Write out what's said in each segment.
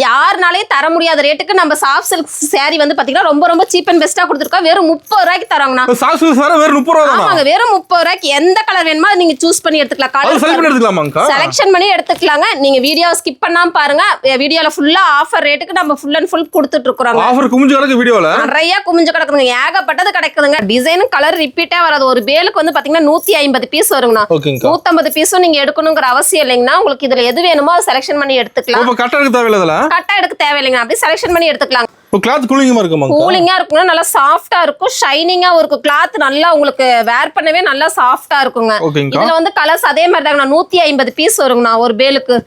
யாருனாலே தர முடியாத ரேட்டுக்கு நம்ம சாஃப்ட் சில்க் saree வந்து பாத்தீங்கன்னா ரொம்ப ரொம்ப சீப் அண்ட் பெஸ்டா கொடுத்துருக்கோம். வெறும் 30 ரூபாய்க்கு தரோங்கண்ணா. சாஃப்ட் சில்க் saree வெறும் 30 ரூபாய் தான். ஆமாங்க, வெறும் 30 ரூபாய்க்கு எந்த கலர் வேணுமோ நீங்க சூஸ் பண்ணி எடுத்துக்கலாம். கலர் செலக்ட் பண்ணி எடுத்துக்கலாமாங்க? செலக்ஷன் பண்ணி எடுத்துக்கலாங்க. நீங்க வீடியோ ஸ்கிப் பண்ணாம பாருங்க. வீடியோல ஃபுல்லா ஆஃபர் ரேட்டுக்கு நம்ம ஃபுல் அண்ட் ஃபுல் கொடுத்துட்டு இருக்கோம். ஆஃபர் குமிஞ்சு கிடக்கு வீடியோல. நிறைய குமிஞ்சு கிடக்குதுங்க. ஏகப்பட்டது கிடைக்குதுங்க. டிசைன் கலர் ரிப்பீட்டா வராது. ஒரு பேலுக்கு வந்து பாத்தீங்கன்னா 150 பீஸ் வருங்கண்ணா. 150 பீஸும் நீங்க எடுக்கணுங்கிற அவசியம் இல்லைங்கண்ணா. உங்களுக்கு இதுல எது வேணுமோ செலக்ஷன் பண்ணி எடுத்துக்கலாம். கட்டா எடுக்க தேவையில்லை. கட்டா எடுக்க தேவையில்லைங்க. அப்படியே செலக்ஷன் பண்ணி எடுத்துக்கலாம். கிளாத் கூலிங்கா இருக்குமா? கூலிங்கா இருக்குங்க. நல்லா சாஃப்ட்டா இருக்கும். ஷைனிங்கா இருக்கும். கிளாத் நல்லா உங்களுக்கு வேர் பண்ணவே நல்லா சாஃப்ட்டா இருக்குங்க. இதுல வந்து கலர்ஸ் அதே மாதிரி தாங்க. 150 பீஸ் வருங்கண்ணா ஒரு பேலுக்கு.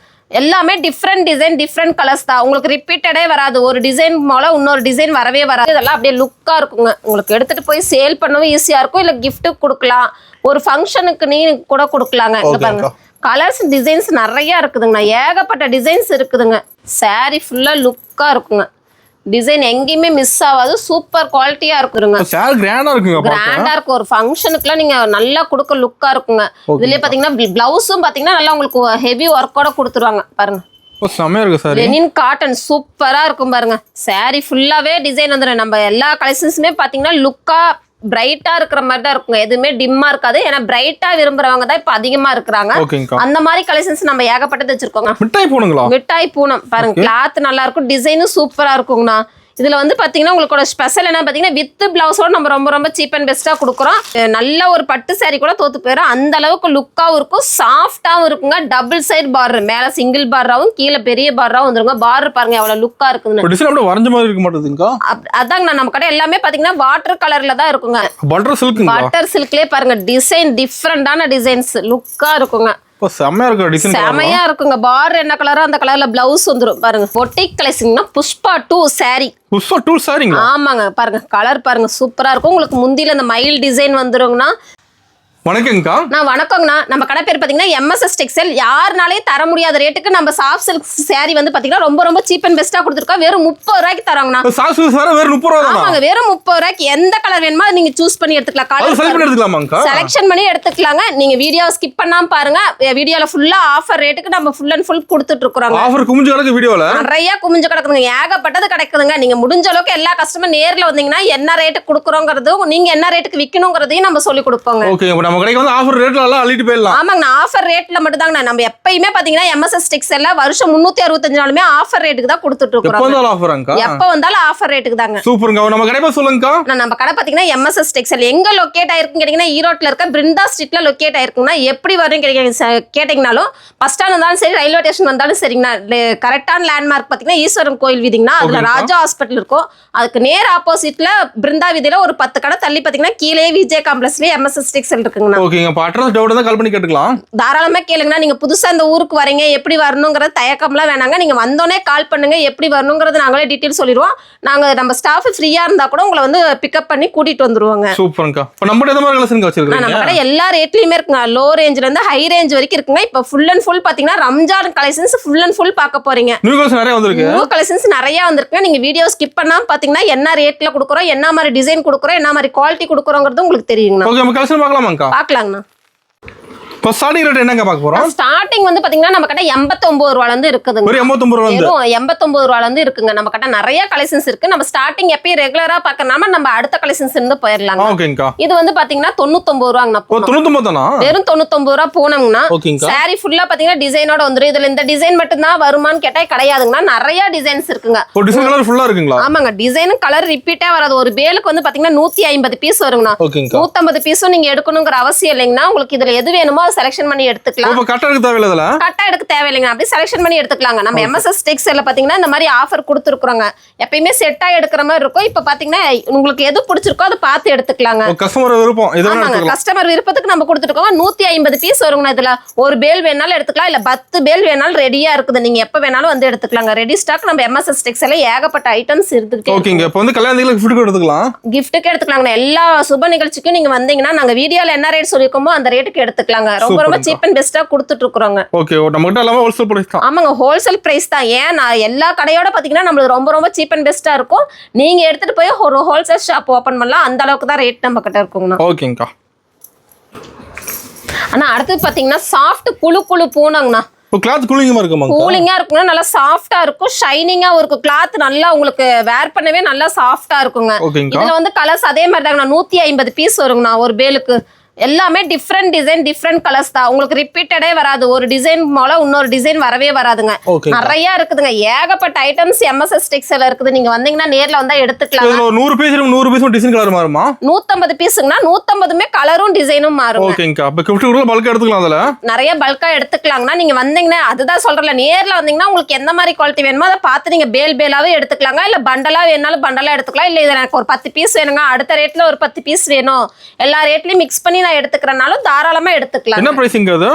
எல்லாமே டிஃப்ரெண்ட் டிசைன் டிஃப்ரெண்ட் கலர்ஸ் தான். உங்களுக்கு ரிப்பீட்டடே வராது. ஒரு டிசைன் போல இன்னொரு டிசைன் வரவே வராது. இதெல்லாம் அப்படியே லுக்கா இருக்குங்க. உங்களுக்கு எடுத்துட்டு போய் சேல் பண்ணவும் ஈஸியா இருக்கும். இல்ல கிஃப்ட் கொடுக்கலாம். ஒரு ஃபங்க்ஷனுக்கு நீ கூட கொடுக்கலாங்க. இங்க பாருங்க, கலர்ஸ் டிசைன்ஸ் நிறைய இருக்குதுங்கண்ணா. ஏகப்பட்ட டிசைன்ஸ் இருக்குதுங்க. saree ஃபுல்லா லுக்கா இருக்குங்க. டிசைன் எங்கேயுமே மிஸ் ஆகாது. சூப்பர் குவாலிட்டியா இருக்குங்க. கிராண்டா இருக்குங்க. கிராண்டா இருக்கும். ஒரு ஃபங்க்ஷனுக்குலாம் நீங்க நல்லா கொடுக்க லுக்கா இருக்குங்க. இதுலயே பாத்தீங்கன்னா பிளவுஸும் பாத்தீங்கன்னா நல்லா உங்களுக்கு ஹெவி ஒர்க்கோட கொடுத்துருவாங்க. பாருங்க, செமையா இருக்கு சார். லெனின் காட்டன் சூப்பரா இருக்கும் பாருங்க. saree ஃபுல்லாவே டிசைன் வந்துடும். நம்ம எல்லா கலெக்ஷன்ஸுமே பாத்தீங்கன்னா லுக்கா பிரைட்டா இருக்கிற மாதிரி தான் இருக்குங்க. எதுவுமே டிம்மா இருக்காது. ஏன்னா பிரைட்டா விரும்புறவங்க தான் இப்ப அதிகமா இருக்கிறாங்க. அந்த மாதிரி கலெக்ஷன்ஸ் நம்ம ஏகப்பட்டது வச்சிருக்கோங்க. மிட்டாய் பூனங்களா? மிட்டாய் பூனம் பாருங்க. கிளாத் நல்லா இருக்கும். டிசைனும் சூப்பரா இருக்குங்கண்ணா. இதுல வந்து பாத்தீங்கன்னா உங்களுக்கு ஸ்பெஷல் என்ன பாத்தீங்கன்னா வித் பிளவுஸோட நம்ம ரொம்ப ரொம்ப சீப் அண்ட் பெஸ்டா கொடுக்குறோம். நல்ல ஒரு பட்டு saree கூட தோத்து போயிடும். அந்த அளவுக்கு லுக்காவும் இருக்கும். சாஃப்டாவும் இருக்குங்க. டபுள் சைடு பார்டர், மேல சிங்கிள் பார்டராவும் கீழே பெரிய பார்டராவும் வந்துருங்க. பார்டர் பாருங்க எவ்வளவு லுக்கா இருக்குங்க. டிசைன் அப்படியே வரைஞ்ச மாதிரி இருக்க மாட்டேங்குதுங்க. அதாங்க நம்ம கடை எல்லாமே பாத்தீங்கன்னா வாட்டர் கலர்ல தான் இருக்குங்க. Butter silk. வாட்டர் சில்க்லயே பாருங்க டிசைன் டிஃபரெண்டான டிசைன்ஸ் லுக்கா இருக்குங்க. செமையா இருக்கு. டிசைன் செமையா இருக்குங்க. பார்டர் என்ன கலரோ அந்த கலர்ல பிளவுஸ் வந்துரும். பாருங்க, பொட்டிக் கலெக்ஷன்னா புஷ்பா 2 saree. புஷ்பா 2 saree. ஆமாங்க, பாருங்க கலர் பாருங்க சூப்பரா இருக்கும். உங்களுக்கு முந்தில அந்த மயில் டிசைன் வந்துருங்கண்ணா. வணக்கங்கக்கா. வணக்கங்கண்ணா. நம்ம கடை பேர் பாத்தீங்கன்னா MSS டெக்ஸ்டைல். யாருனாலே தர முடியாத ரேட்டுக்கு நம்ம சாஃப்ட் சில்க் saree வந்து பாத்தீங்கன்னா ரொம்ப ரொம்ப சீப் அண்ட் பெஸ்டா கொடுத்துருக்கோம். வெறும் 30 ரூபாய்க்கு தரோங்கண்ணா. சாஃப்ட் சில்க் saree வெறும் 30 ரூபாய் தான். ஆமாங்க, வெறும் 30 ரூபாய்க்கு எந்த கலர் வேணுமோ நீங்க சூஸ் பண்ணி எடுத்துக்கலாம். கலர் செலக்ட் பண்ணி எடுத்துக்கலாமாங்கக்கா? செலக்ஷன் பண்ணி எடுத்துக்கலாங்க. நீங்க வீடியோ ஸ்கிப் பண்ணாம பாருங்க. வீடியோல ஃபுல்லா ஆஃபர் ரேட்டுக்கு நம்ம ஃபுல் அண்ட் ஃபுல் கொடுத்துட்டு இருக்கோம். ஆஃபர் குமிஞ்சு கிடக்கு வீடியோல. நிறைய குமிஞ்சு கிடக்குதுங்க. ஏகப்பட்டது கிடைக்குதுங்க. நீங்க முடிஞ்ச அளவுக்கு எல்லா கஸ்டமர் நேர்ல வந்தீங்கன்னா என்ன ரேட்டுக்கு கொடுக்குறோங்கிறதும் நீங்க என்ன ரேட்டுக்கு விற்கணுங்கிறதையும் நம்ம சொல்லி கொடுப்போங்க. ஓகே, நம்ம கடைக்கு வந்து ஆஃபர் ரேட்ல எல்லாம் அள்ளிட்டு போயிடலாம். ஆமாங்க, ஆஃபர் ரேட்ல மட்டும் தாங்க. நம்ம எப்பயுமே பாத்தீங்கன்னா MSS டெக்ஸ்டைல்ல வருஷம் 365 நாளுமே ஆஃபர் ரேட்டுக்கு தான் கொடுத்துட்டு இருக்கோம். எப்ப வந்தாலும் ஆஃபருங்க. எப்ப வந்தாலும் ஆஃபர் ரேட்டுக்கு தாங்க. சூப்பர்ங்க. நம்ம கடை பேர் சொல்லுங்கக்கா. நம்ம கடை பாத்தீங்கன்னா MSS டெக்ஸ்டைல் எங்க லொகேட் ஆயிருக்குன்னு கேட்டீங்கன்னா ஈரோட்ல இருக்க பிருந்தா ஸ்ட்ரீட்ல லொகேட் ஆயிருக்குன்னா எப்படி வரும் கேட்டீங்கனாலும் பஸ் ஸ்டாண்ட் வந்தாலும் சரி, ரயில்வே ஸ்டேஷன் வந்தாலும் சரிங்கண்ணா. கரெக்டான லேண்ட்மார்க் பாத்தீங்கன்னா ஈஸ்வரன் கோயில் வீதிங்கண்ணா. அதுல ராஜா ஹாஸ்பிட்டல் இருக்கும். அதுக்கு நேர் ஆப்போசிட்ல பிருந்தா வீதியில ஒரு 10 கடை தள்ளி பாத்தீங்கன்னா கீழே விஜய் காம்ப்ளெக்ஸ்லயே MSS டெக்ஸ்டைல் இருக்குங்கண்ணா. ஓகேங்க. அட்ரஸ் டவுட் தான் கால் பண்ணி கேட்டுக்கலாம். தாராளமா கேளுங்கண்ணா. நீங்க புதுசா இந்த ஊருக்கு வரீங்க, எப்படி வரணுங்கிறது தயக்கம்லாம் வேணாங்க. நீங்க வந்தோடனே கால் பண்ணுங்க. எப்படி வரணுங்கிறது நாங்களே டீட்டெயில் சொல்லிடுவோம். நாங்க நம்ம ஸ்டாஃப் ஃப்ரீயா இருந்தா கூட உங்களை வந்து பிக்கப் பண்ணி கூட்டிட்டு வந்துருவாங்க. சூப்பர்ங்கா. இப்போ நம்ம எந்த மாதிரி கலெக்ஷன் வச்சிருக்கீங்க? நம்ம கடை எல்லா ரேட்லயுமே இருக்குங்க. லோ ரேஞ்ச்ல இருந்து ஹை ரேஞ்ச் வரைக்கும் இருக்குங்க. இப்போ ஃபுல் அண்ட் ஃபுல் பாத்தீங்கன்னா Ramzan collections full and full பார்க்க போறீங்க. நியூ கலெக்ஷன் நிறைய வந்திருக்கு. நியூ கலெக்ஷன்ஸ் நிறைய வந்திருக்கு. நீங்க வீடியோ ஸ்கிப் பண்ணாம பாத்தீங்கன்னா என்ன ரேட்ல கொடுக்குறோம், என்ன மாதிரி டிசைன் கொடுக்குறோம், என்ன மாதிரி குவாலிட்டி கொடுக்குறோங்கிறது உங்களுக்கு தெரியுங்கண்ணா. ஓகே, நம்ம கலெக்ஷன் பார்க்கலாமாங்கக்கா? பார்க்கலாங்கண்ணா. இப்போ ஸ்டார்டிங் ரேட் என்னங்க பார்க்க போறோம்? ஸ்டார்டிங் வந்து பாத்தீங்கன்னா நம்ம கிட்ட 89 ரூபாயில இருந்து இருக்குதுங்க. ஒரு 89 ரூபாய் வந்து 89 ரூபாயில இருந்து இருக்குங்க. நம்ம கிட்ட நிறைய கலெக்ஷன்ஸ் இருக்கு. நம்ம ஸ்டார்டிங் எப்பயும் ரெகுலரா பார்க்கறனால நம்ம அடுத்த கலெக்ஷன்ஸ் இருந்து போயிரலாம். ஓகேங்கா. இது வந்து பாத்தீங்கன்னா 99 ரூபாங்கண்ணா. 99 தானா? வெறும் 99 ரூபாய் போனோம்னா saree ஃபுல்லா பாத்தீங்கன்னா டிசைனோட வந்துரும். இதுல இந்த டிசைன் மட்டும் தான் வருமான்னு கேட்டா கிடையாதுங்கண்ணா. நிறைய டிசைன்ஸ் இருக்குங்க. ஒரு டிசைன் கலர் ஃபுல்லா இருக்குங்களா? ஆமாங்க, டிசைன் கலர் ரிப்பீட்டா வராது. ஒரு பேலுக்கு வந்து பாத்தீங்கன்னா 150 பீஸ் வருங்கண்ணா. 150 பீஸும் நீங்க எடுக்கணுங்கிற அவசியம் இல்லைங்கண்ணா. உங்களுக்கு இதுல எது வேணுமோ செலக்ஷன் பண்ணி எடுத்துக்கலாம். கட்டா எடுக்க தேவையில்ல. கட்டா எடுக்க தேவையில்லைங்க. அப்படியே செலக்ஷன் பண்ணி எடுத்துக்கலாங்க. நம்ம MSS டெக்ஸ்டைல்ல பாத்தீங்கன்னா இந்த மாதிரி ஆஃபர் கொடுத்துருக்கோங்க. எப்பயுமே செட்டா எடுக்கிற மாதிரி இருக்கும். இப்ப பாத்தீங்கன்னா உங்களுக்கு எது பிடிச்சிருக்கோ அதை பார்த்து எடுத்துக்கலாங்க. கஸ்டமர் விருப்பம். கஸ்டமர் விருப்பத்துக்கு நம்ம கொடுத்துருக்கோம். 150 பீஸ் வருங்கண்ணா. இதுல ஒரு பேல் வேணாலும் எடுத்துக்கலாம், இல்ல 10 பேல் வேணாலும் ரெடியா இருக்குது. நீங்க எப்ப வேணாலும் வந்து எடுத்துக்கலாங்க. ரெடி ஸ்டாக் நம்ம MSS டெக்ஸ்டைல்ல ஏகப்பட்ட ஐட்டம்ஸ் இருக்கு. ஓகேங்க. இப்போ வந்து கல்யாணத்துக்கு கிஃப்ட் எடுத்துக்கலாம். கிஃப்ட்டுக்கு எடுத்துக்கலாங்க. எல்லா சுப நிகழ்ச்சிக்கும் நீங்க வந்தீங்கன்னா நாங்க வீடியோல என்ன ரேட் சொல்லிருக்கோமோ அந்த ரேட்டுக்கு எடுத்துக்கலாங்க. ரொம்ப ரொம்ப சீப் அண்ட் பெஸ்டா கொடுத்துட்டு இருக்கோங்க. ஓகே, நம்ம கிட்ட எல்லாமே ஹோல்சேல் பிரைஸ் தான். ஆமாங்க, ஹோல்சேல் பிரைஸ் தான். ஏன் நான் எல்லா கடையோட பாத்தீங்கன்னா நம்மளுக்கு ரொம்ப ரொம்ப சீப் அண்ட் பெஸ்டா இருக்கும். நீங்க எடுத்துட்டு போய் ஒரு ஹோல்சேல் ஷாப் ஓபன் பண்ணலாம். அந்த அளவுக்கு தான் ரேட் நம்ம கிட்ட இருக்குங்கண்ணா. ஓகேங்கா. ஆனா அடுத்து பாத்தீங்கன்னா சாஃப்ட் குழு குழு பூனங்கண்ணா. இப்போ கிளாத் கூலிங்கா இருக்குமா? கூலிங்கா இருக்குங்க, நல்லா சாஃப்டா இருக்கும், ஷைனிங்கா இருக்கும். கிளாத் நல்லா உங்களுக்கு வேர் பண்ணவே நல்லா சாஃப்டா இருக்குங்க. இதுல வந்து கலர்ஸ் அதே மாதிரி தாங்க. 150 பீஸ் வருங்கண்ணா ஒரு பேலுக்கு. எல்லாமே டிஃப்ரெண்ட் டிசைன் டிஃப்ரெண்ட் கலர்ஸ் தான். உங்களுக்கு ரிப்பீட்டடே வராது. ஒரு டிசைன் போல இன்னொரு டிசைன் வரவே வராதுங்க. நிறைய இருக்குதுங்க, ஏகப்பட்ட ஐட்டம்ஸ் எம்எஸ்எஸ் டெக்ஸ்டைல் இருக்குது. நீங்க வந்தீங்கன்னா நேர்ல வந்தா எடுத்துக்கலாம். 100 பீஸ் டிசைன் கலர் மாறுமா? 150 பீஸ்ங்கனா 150மே கலரும் டிசைனும் மாறும். ஓகேங்கா. அப்ப கிஃப்ட் கூட பல்கா எடுத்துக்கலாம். அதுல நிறைய பல்கா எடுத்துக்கலாம்னா நீங்க வந்தீங்கன்னா, அதுதான் சொல்றல, நேர்ல வந்தீங்கன்னா உங்களுக்கு எந்த மாதிரி குவாலிட்டி வேணுமோ அதை பார்த்து நீங்க பேலாவே எடுத்துக்கலாங்க. இல்ல பண்டலா வேணாலும் பண்டலா எடுத்துக்கலாம். இல்ல இது எனக்கு ஒரு 10 பீஸ் வேணுங்க, அடுத்த ரேட்ல ஒரு 10 பீஸ் வேணும், எல்லா ரேட்லயும் மிக்ஸ் பண்ணி எடுத்துக்கிறனாலும் தாராளமா எடுத்துக்கலாம். என்ன பிரைசிங் அது?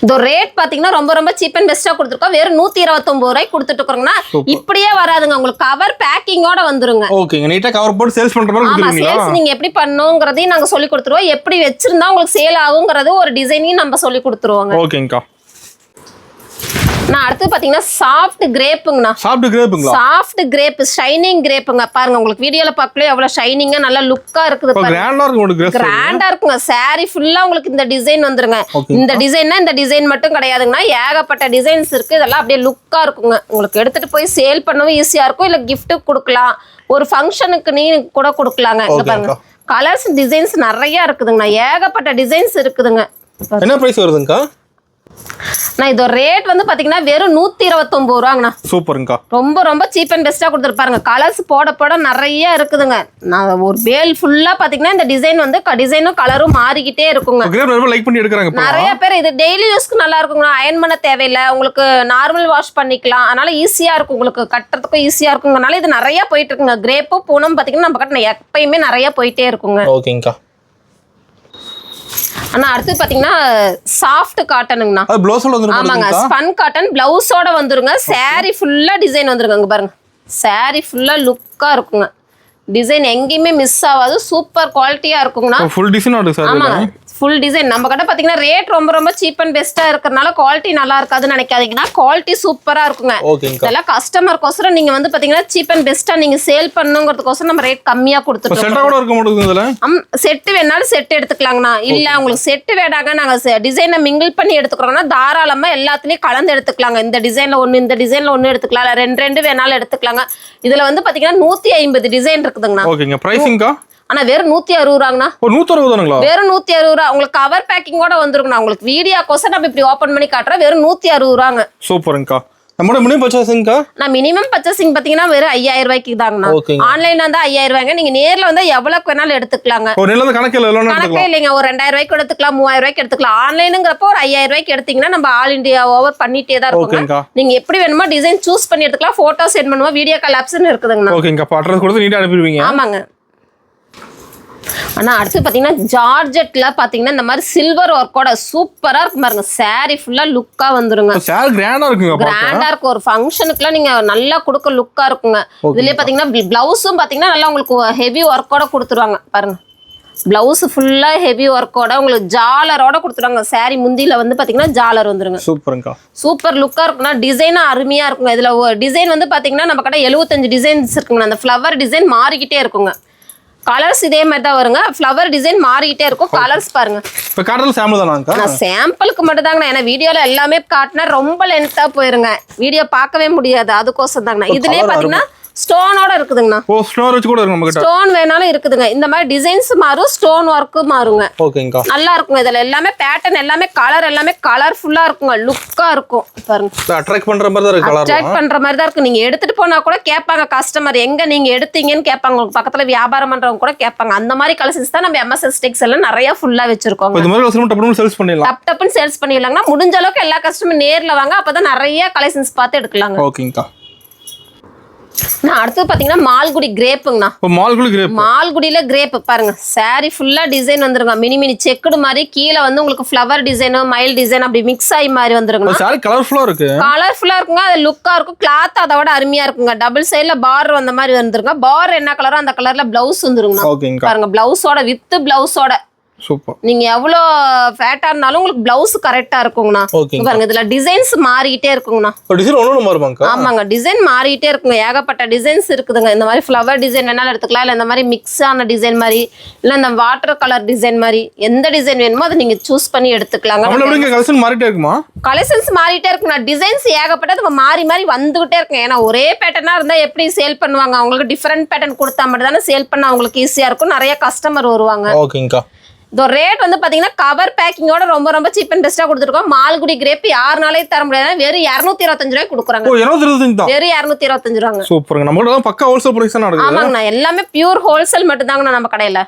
இந்த ரேட் பாத்தீங்கன்னா ரொம்ப ரொம்ப சீப் அண்ட் பெஸ்டா கொடுத்துருக்கோம். வெறும் 129 ரூபாய்க்கு கொடுத்துட்டு இருக்கோம்னா இப்படியே வராதுங்க. உங்களுக்கு கவர் பேக்கிங்கோட வந்துருங்க. ஓகேங்க. நீட்டா கவர் போட்டு சேல்ஸ் பண்ற மாதிரி கொடுத்துருவீங்களா? சேல்ஸ் நீங்க எப்படி பண்ணனும்ங்கறதையும் நாங்க சொல்லி கொடுத்துருவோம். எப்படி வெச்சிருந்தா உங்களுக்கு சேல் ஆகும்ங்கறது ஒரு டிசைனையும் நம்ம சொல்லி கொடுத்துருவோங்க. ஓகேங்கா. நான் அடுத்து பாத்தீங்கன்னா சாஃப்ட் கிரேப்புங்கண்ணா. சாஃப்ட் கிரேப்புங்களா? சாஃப்ட் கிரேப், ஷைனிங் கிரேப்புங்க. பாருங்க, உங்களுக்கு வீடியோல பார்க்கல எவ்வளவு ஷைனிங்கா நல்லா லுக்கா இருக்குது பாருங்க. கிராண்டா இருக்கு. கிராண்டா இருக்குங்க. saree ஃபுல்லா உங்களுக்கு இந்த டிசைன் வந்துருங்க. இந்த டிசைன்னா இந்த டிசைன் மட்டும் கிடையாதுங்கண்ணா, ஏகப்பட்ட டிசைன்ஸ் இருக்கு. இதெல்லாம் அப்படியே லுக்கா இருக்குங்க. உங்களுக்கு எடுத்துட்டு போய் சேல் பண்ணவும் ஈஸியா இருக்கும். இல்ல gift கொடுக்கலாம், ஒரு ஃபங்க்ஷனுக்கு நீ கூட கொடுக்கலாங்க. இங்க பாருங்க, கலர்ஸ் டிசைன்ஸ் நிறைய இருக்குதுங்கண்ணா, ஏகப்பட்ட டிசைன்ஸ் இருக்குதுங்க. என்ன பிரைஸ் வருதுங்கா? நான் இதோ ரேட் வந்து பாத்தீங்கன்னா வெறும் 129 ரூபாங்கண்ணா. சூப்பருங்கா. ரொம்ப ரொம்ப சீப் அண்ட் பெஸ்டா கொடுத்துருப்பாருங்க. கலர்ஸ் போட நிறைய இருக்குதுங்க. நான் ஒரு பேல் ஃபுல்லா பாத்தீங்கன்னா இந்த டிசைன் வந்து டிசைனும் கலரும் மாறிக்கிட்டே இருக்குங்க. லைக் பண்ணி எடுக்கறாங்க நிறைய பேர். இது டெய்லி யூஸ்க்கு நல்லா இருக்குங்க. அயன் பண்ண தேவையில்லை, உங்களுக்கு நார்மல் வாஷ் பண்ணிக்கலாம். அதனால ஈஸியா இருக்கும், உங்களுக்கு கட்டுறதுக்கும் ஈஸியா இருக்குங்கனால இது நிறைய போயிட்டு இருக்குங்க. கிரேப்பும் பூனம் பாத்தீங்கன்னா நம்ம கட்டின எப்பயுமே நிறைய போயிட்டே இருக்குங்க. ஓகேங்கா. ஆனா அடுத்து பாத்தீங்கன்னா சாஃப்ட் காட்டனுங்கண்ணா. அது ப்ளவுஸோட வந்துரும். ஆமாங்க, ஸ்பன் காட்டன் பிளவுஸோட வந்துருங்க. saree ஃபுல்லா டிசைன் வந்துருங்க. இங்க பாருங்க, saree ஃபுல்லா லுக்கா இருக்குங்க. டிசைன் எங்கேயுமே மிஸ் ஆகாது, சூப்பர் குவாலிட்டியா இருக்குங்கண்ணா. ஃபுல் டிசைன் ஆடுது சார். ஆமாங்க, ஃபுல் டிசைன். நம்ம கிட்ட பாத்தீங்கன்னா ரேட் ரொம்ப ரொம்ப சீப் அண்ட் பெஸ்டா இருக்கறனால குவாலிட்டி நல்லா இருக்காதுன்னு நினைக்காதீங்கன்னா, குவாலிட்டி சூப்பரா இருக்குங்க. இதெல்லாம் கஸ்டமர்க்கோசரம் நீங்க வந்து பாத்தீங்கன்னா சீப் அண்ட் பெஸ்டா நீங்க சேல் பண்ணணுங்கிறதுக்கோசரம் நம்ம ரேட் கம்மியா கொடுத்துருக்கோம். செட்டா கூட இருக்க மாட்டேங்குது இதுல. செட் வேணாலும் செட் எடுத்துக்கலாங்கண்ணா. இல்ல உங்களுக்கு செட் வேடாங்க, நாங்க டிசைனை மிங்கிள் பண்ணி எடுத்துக்கிறோம்னா தாராளமா எல்லாத்துலயும் கலந்து எடுத்துக்கலாங்க. இந்த டிசைன்ல ஒண்ணு, இந்த டிசைன்ல ஒண்ணு எடுத்துக்கலாம், ரெண்டு வேணாலும் எடுத்துக்கலாங்க. இதுல வந்து பாத்தீங்கன்னா 150 டிசைன் இருக்குதுங்கண்ணா. ஓகேங்க. பிரைசிங்கா? ஆனா வெறும் 160 ரூபாங்கண்ணா. 160 தானுங்களா? வெறும் 160 ரூபா. உங்களுக்கு கவர் பேக்கிங்கோட வந்துருக்குண்ணா. உங்களுக்கு வீடியோக்கோசம் நம்ம இப்படி ஓபன் பண்ணி காட்டுறோம். வெறும் 160 ரூபாங்க. சூப்பர்ங்கா. நம்மளோட மினிமம் பர்ச்சேசிங்கா? நான் மினிமம் பர்ச்சேசிங் பாத்தீங்கன்னா வெறும் 5000 ரூபாய்க்கு தாங்கண்ணா. ஆன்லைன்ல வந்தா 5000 ரூபாய்ங்க. நீங்க நேர்ல வந்தா எவ்வளவுக்கு வேணாலும் எடுத்துக்கலாங்க. ஒரு நேர்ல கணக்கே இல்லைங்க, ஒரு 2000 ரூபாய்க்கு எடுத்துக்கலாம், 3000 ரூபாய்க்கு எடுத்துக்கலாம். ஆன்லைனுங்கிறப்போ ஒரு 5000 ரூபாய்க்கு எடுத்தீங்கன்னா நம்ம ஆல் இந்தியா ஓவர் பண்ணிட்டே தான் இருக்கும். நீங்க எப்படி வேணுமோ டிசைன் சூஸ் பண்ணி எடுத்துக்கலாம். போட்டோ சென்ட் பண்ணுவோம், வீடியோ கால் ஆப்ஷன் இருக்குதுங்கண்ணா. ஓகேங்கா. அட்ரஸ் கொடுத்து நீட்டா அனுப்பிடுவீங்க. ஆமாங்க. ஆனா அடுத்து பாத்தீங்கன்னா ஜார்ஜெட்ல பாத்தீங்கன்னா இந்த மாதிரி சில்வர் ஒர்க்கோட சூப்பரா இருக்கும் பாருங்க. saree ஃபுல்லா லுக்கா வந்துருங்க. saree கிராண்டா இருக்குங்க. கிராண்டா இருக்கும். ஒரு ஃபங்க்ஷனுக்குலாம் நீங்க நல்லா கொடுக்க லுக்கா இருக்குங்க. இதுலயே பாத்தீங்கன்னா பிளவுஸும் பாத்தீங்கன்னா நல்லா உங்களுக்கு ஹெவி ஒர்க்கோட கொடுத்துருவாங்க பாருங்க. பிளவுஸ் ஃபுல்லா ஹெவி ஒர்க்கோட உங்களுக்கு ஜாலரோட கொடுத்துருவாங்க. saree முந்தியில வந்து பாத்தீங்கன்னா ஜாலர் வந்துருங்க. சூப்பர்ங்கா. சூப்பர் லுக்கா இருக்குன்னா டிசைனும் அருமையா இருக்குங்க. இதுல டிசைன் வந்து பாத்தீங்கன்னா நம்ம கிட்ட 75 டிசைன்ஸ் இருக்குங்க. அந்த ஃப்ளவர் டிசைன் மாறிக்கிட்டே இருக்குங்க. கலர்ஸ் இதே மாதிரி தான் வருங்க. ஃப்ளவர் டிசைன் மாறிக்கிட்டே இருக்கும். கலர்ஸ் பாருங்க. இப்போ காட்டுறது சாம்பிள் தானாங்க? நான் சாம்பிளுக்கு மட்டும் தாங்கண்ணா. ஏன்னா வீடியோல எல்லாமே காட்டினா ரொம்ப லென்த்தா போயிருங்க, வீடியோ பார்க்கவே முடியாது. அதுக்கோசம் தாங்கண்ணா. இதுலயே பாத்தீங்கன்னா ஸ்டோனோட இருக்குதுங்கண்ணா. ஓ, ஸ்டோன் வச்சு கூட இருக்கு நம்ம கிட்ட. ஸ்டோன் வேணாலும் இருக்குதுங்க. இந்த மாதிரி டிசைன்ஸ் மாறும், ஸ்டோன் ஒர்க் மாறுங்க. ஓகேங்கா. நல்லா இருக்குங்க. இதுல எல்லாமே பேட்டர்ன், எல்லாமே கலர், எல்லாமே கலர்ஃபுல்லா இருக்குங்க. லுக்கா இருக்கும் பாருங்க. அட்ராக்ட் பண்ற மாதிரி தான் இருக்கு. அட்ராக்ட் பண்ற மாதிரி தான் இருக்கு. நீங்க எடுத்துட்டு போனா கூட கேட்பாங்க கஸ்டமர், எங்க நீங்க எடுத்தீங்கன்னு கேட்பாங்க. உங்களுக்கு பக்கத்துல வியாபாரம் பண்றவங்க கூட கேட்பாங்க. அந்த மாதிரி கலெக்ஷன்ஸ் தான் நம்ம எம்எஸ்எஸ் டெக்ஸ்டைல்ல நிறைய ஃபுல்லா வச்சிருக்கோம். இந்த மாதிரி கஸ்டமர் டப்புன்னு சேல்ஸ் பண்ணிடலாம். டப்புன்னு சேல்ஸ் பண்ணிடலாம்னா முடிஞ்ச அளவுக்கு எல்லா கஸ்டமர் நேர்ல வாங்க, அப்பதான் நிறைய கலெக்ஷன்ஸ் பார்த்து எடுக்கலாங்க. ஓகேங்கா. நான் அடுத்து பாத்தீங்கன்னா மால்குடி கிரேப்புங்கண்ணா. மால்குடியில கிரேப் பாருங்க. saree ஃபுல்லா டிசைன் வந்துருங்க. மினி செக்குடு மாதிரி கீழே வந்து உங்களுக்கு ஃப்ளவர் டிசைன், மயில் டிசைன் அப்படி மிக்ஸ் ஆகி மாதிரி வந்துருங்க. saree கலர்ஃபுல்லா இருக்கு. கலர்ஃபுல்லா இருக்குங்க. அது லுக்கா இருக்கும். கிளாத் அதோட அருமையா இருக்குங்க. டபுள் சைடுல பார்டர் வந்த மாதிரி வந்துருங்க. பார்டர் என்ன கலரோ அந்த கலர்ல பிளவுஸ் வந்துருங்க. பாருங்க, பிளவுஸோட வித் பிளவுஸோட சூப்பர். நீங்க எவ்வளோ ஃபேட்டா இருந்தாலும் உங்களுக்கு பிளவுஸ் கரெக்டா இருக்குங்கண்ணா. ஓகேங்க. பாருங்க இதுல டிசைன்ஸ் மாறிட்டே இருக்குங்கண்ணா. டிசைன் ஒண்ணு மாறுமாங்க? ஆமாங்க, டிசைன் மாறிட்டே இருக்குங்க. ஏகப்பட்ட டிசைன்ஸ் இருக்குதுங்க. இந்த மாதிரி ஃப்ளவர் டிசைன் வேணாலும் எடுத்துக்கலாம், இல்ல இந்த மாதிரி மிக்ஸ் ஆன டிசைன் மாதிரி, இல்ல இந்த வாட்டர் கலர் டிசைன் மாதிரி எந்த டிசைன் வேணுமோ அதை நீங்க சூஸ் பண்ணி எடுத்துக்கலாங்க. கலெக்ஷன் மாறிட்டே இருக்குமா? கலெக்ஷன்ஸ் மாறிட்டே இருக்குங்க. டிசைன்ஸ் ஏகப்பட்டது மாறி மாறி வந்துகிட்டே இருக்குங்க. ஏன்னா ஒரே பேட்டர்னா இருந்தா எப்படி சேல் பண்ணுவாங்க? அவங்களுக்கு டிஃபரெண்ட் பேட்டர்ன் கொடுத்தா மட்டும் தானே சேல் பண்ண அவங்களுக்கு ஈஸியா இருக்கும், நிறைய கஸ்டமர் வருவாங்க. ஓகேங்கா. இந்த ரேட் வந்து பாத்தீங்கன்னா கவர் பேக்கிங்கோட ரொம்ப ரொம்ப சீப் அண்ட் பெஸ்டா கொடுத்துருக்கோம். மால்குடி கிரேப் யாருனாலே தர முடியாது, வெறும் 225 ரூபாய்க்கு கொடுக்குறாங்க. வெறும் 225 ரூபாங்க. சூப்பருங்க. நம்ம கிட்ட பக்கா ஹோல்சேல் பிரைஸ் தான் நடக்குது. ஆமாங்கண்ணா, எல்லாமே பியூர் ஹோல்சேல் மட்டும் தாங்கண்ணா நம்ம கடையில.